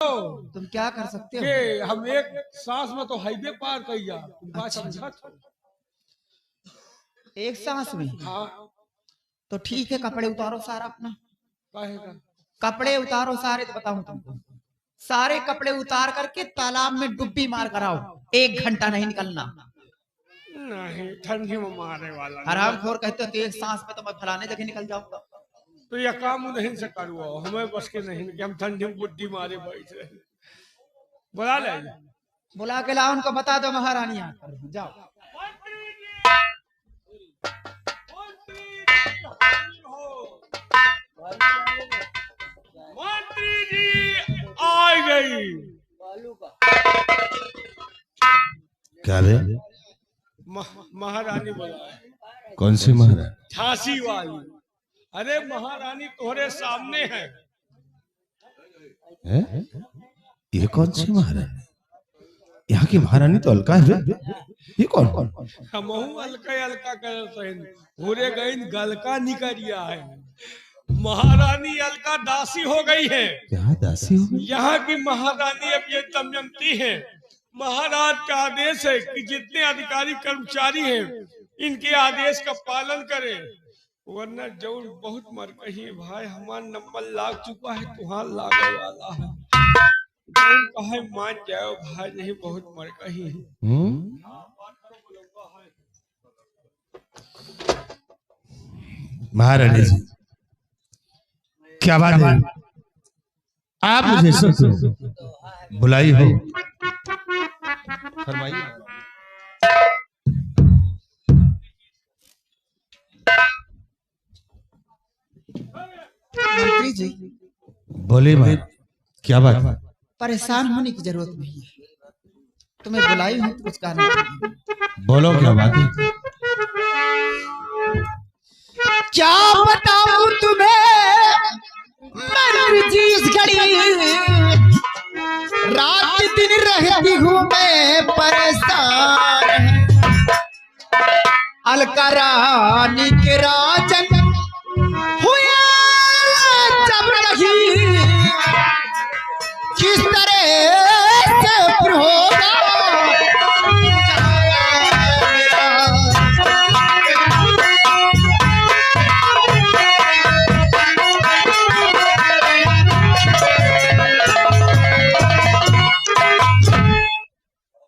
तुम क्या कर सकते हो? हम एक सांस में तो हाईवे पार कर जा। तुम बात समझा? एक सांस में? हाँ तो ठीक है, कपड़े उतारो सारा अपना। कहेगा कपड़े उतारो सारे, तो बताऊं तुमको, सारे कपड़े उतार करके तालाब में डुब्बी मार कर आओ। 1 घंटा नहीं निकलना। नहीं, ठंडी में मारने वाला हरामखोर कहते हो तो एक सांस में तो मैं फलाने जगह निकल जाऊंगा। तो यह काम नहीं से करूँ, हमें बस के नहीं कि हम ठंडी में बुड्ढी मारे बैठ रहे। बुला ले, बुला के लाओ, उनको बता दो महारानी आकर। जाओ। मंत्री जी आ गई। क्या रे? महारानी बुलाए। कौन सी महारानी? झांसी वाली। अरे महारानी तुम्हारे सामने है। ये कौन सी महारानी? यहाँ की महारानी तो अलका है। ये कौन? हम अलका कर पूरे गई गलका निकलिया है। महारानी अलका दासी हो गई है। क्या दासी हो गई? यहाँ की महारानी अब ये दमयंती है। महाराज का आदेश है कि जितने अधिकारी कर्मचारी हैं इनके आदेश का पालन करें, वरना जरूर बहुत मर कही भाई। हमारा नंबर लाग चुका है, तुहार लागने वाला है। कहे मान जाओ भाई, नहीं बहुत मर कही। महारानी जी क्या बात है? आप मुझे सब बुलाई हो? फरमाइए। मंत्री जी बोले भाई, क्या बात है? परेशान होने की जरूरत नहीं है। तुम्हें बुलाई हूं तो कुछ कहना चाहिए। बोलो क्या बात है? क्या बताऊं तुम्हें मंत्री जी, इस घड़ी रात दिन रहती हूँ मैं परेशान। अलका रानी के राजन हुआ जब नहीं, किस तरह से होगा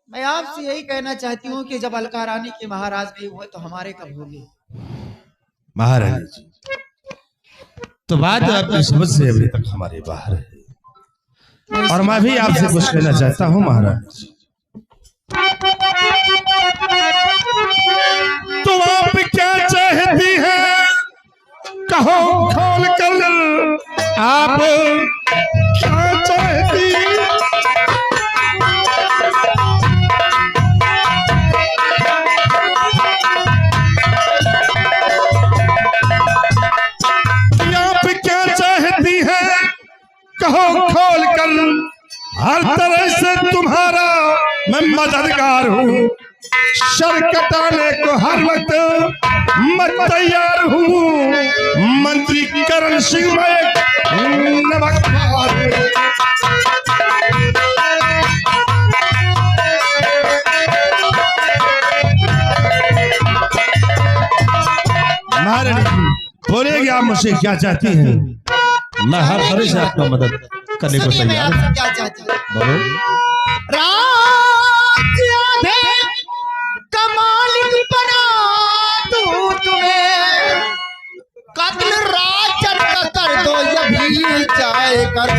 मैं आपसे यही कहना चाहती हूँ कि जब अलका रानी के महाराज भी हुए तो हमारे कब होंगे? महारानी जी तो बात आपकी समझ से अभी तक हमारे बाहर है, और मैं भी आपसे कुछ कहना चाहता हूँ महारानी जी। तो आप क्या चाहती हैं कहो खोल कर, आप क्या चाहती? कहो खोल कर, हर तरह से तुम्हारा मैं मददगार हूँ। शर कटाने को हर वक्त मैं तैयार हूँ। मंत्री करण सिंह मैं नमस्कार। महारानी बोलेगी आप मुझसे क्या चाहती हैं? मैं हर तरह से आपका मदद करने को तैयार हूं। क्या चाहती है? बोलो। कमाल बना दूं तुम्हें, कत्ल राजन का कर दो यही जाए कर।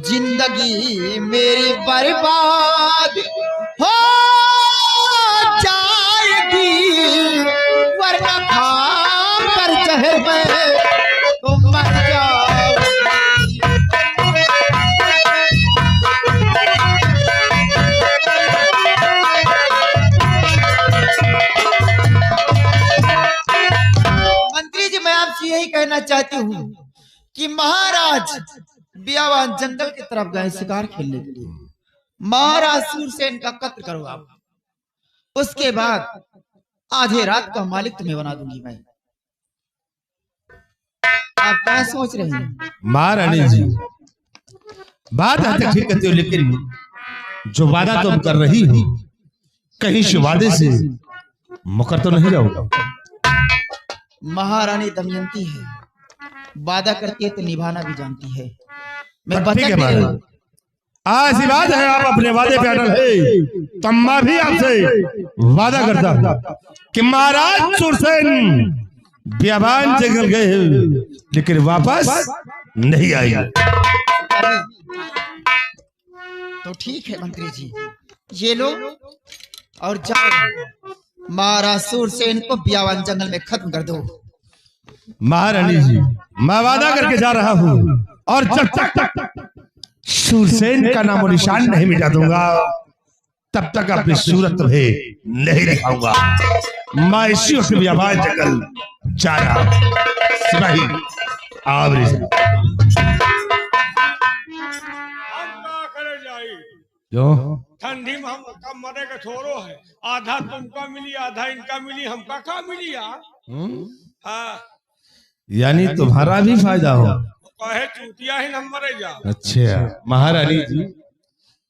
जिंदगी मेरी बर्बाद हो जाएगी, वरना खा कर जहर में तुम मर जाओ। मंत्री जी मैं आपसे यही कहना चाहती हूँ कि महाराज बियावान जंगल की तरफ गए शिकार खेलने के लिए। महाराज सूरसेन का कत्ल करो आप, उसके बाद आधे रात का मालिक तुम्हें बना दूंगी मैं। आप क्या सोच रहे हैं? महारानी जी बात है ठीक कहते हो, लेकिन जो वादा तुम कर रही हो कहीं से वादे से मुकर तो नहीं जाओगा? महारानी दमयंती है, वादा करती है तो निभाना भी जानती है। मैं ठीक है वचन दे रही महाराज, हूँ। ऐसी बात है आप अपने वादे पे अटल है, तब मैं भी आपसे वादा करता हूँ कि महाराज सुरसेन बियाबान जंगल गए हैं, लेकिन वापस नहीं आएंगे। तो ठीक है मंत्री जी, ये लो और जाओ, महाराज सूरसेन को बियावान जंगल में खत्म कर दो। महारानी जी, मैं वादा करके जा रहा हूँ, और जब तक सूरसेन का नामो निशान नहीं मिटा दूंगा तब तक अपनी सूरत तुम्हें नहीं दिखाऊंगा। मैं इसी वक्त बियाबान जंगल जा रहा हूँ। सिपाही आवरी हम का करे जाई, जो ठंडी में हम कम मरे के थोड़ो है, आधा तुमका मिली आधा इनका मिली, हमका का मिली यार। हाँ, यानी तुम्हारा भी फायदा हो। कहे चूतिया ही न मरे जा। अच्छा महारानी जी,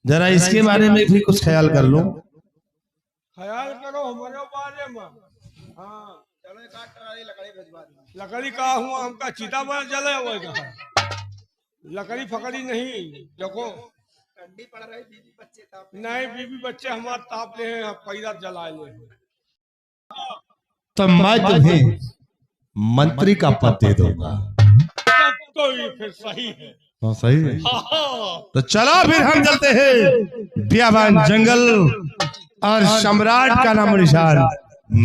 जरा इसके बारे में भी कुछ ख्याल कर लो। ख्याल करो हमारे बारे में। हाँ, लकड़ी का हुआ, हमका चीता बना जले हुआ, लकड़ी फकड़ी नहीं। देखो ठंडी पड़ रही, बीवी बच्चे ताप नहीं, बीवी बच्चे हमारे ताप ले हैं, पैदा जला ले। तो मैं तुम्हें मंत्री का पद दे दूंगा। तो ये फिर सही है। तो सही है, हाँ, तो चलो फिर हम चलते हैं बियाबान जंगल और सम्राट का नाम निशान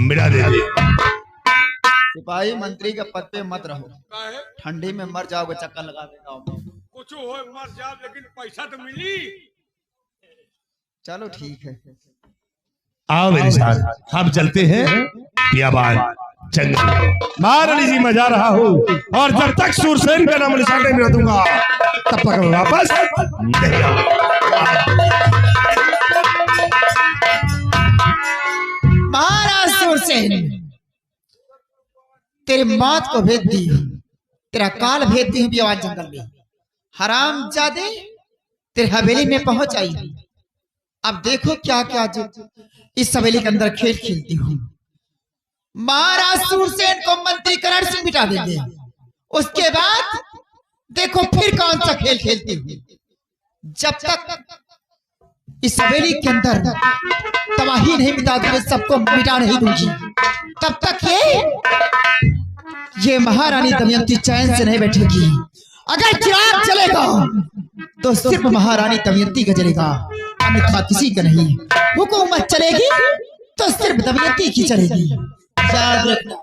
मिला देते। सिपाही मंत्री के पद पे मत रहो, काहे? ठंडी में मर जाओगे, चक्कर लगा देगा। कुछ हो मर जाओ, लेकिन पैसा तो मिली। चलो ठीक है, आओ मेरे साथ, हम चलते हैं बियाबान जंगल। महारानी जी, मैं जा रहा हूँ, और जब तक सूरसेन का नाम निशान नहीं मिला दूंगा तब तक मैं वापस नहीं आऊंगा। महाराज सूरसेन, तेरे मौत को भेज दी, तेरा काल भेज दी बियावान जंगल में। हरामजादे तेरे हवेली में पहुंच आई। अब देखो क्या क्या जो इस हवेली के अंदर खेल खेलती हूँ। महाराज सूरसेन को मंत्री करण से मिटा देंगे, उसके बाद देखो फिर कौन सा खेल खेलती हूँ। जब तक इस हवेली के अंदर तबाही नहीं मिटा दूंगी, सबको मिटा नहीं दूंगी, तब तक ये महारानी दमयंती चैन से नहीं बैठेगी। अगर चिराग जलेगा तो सिर्फ महारानी दमयंती का जलेगा, अन्यथा किसी का नहीं। हुकूमत चलेगी तो सिर्फ दमयंती की चलेगी, याद रखना।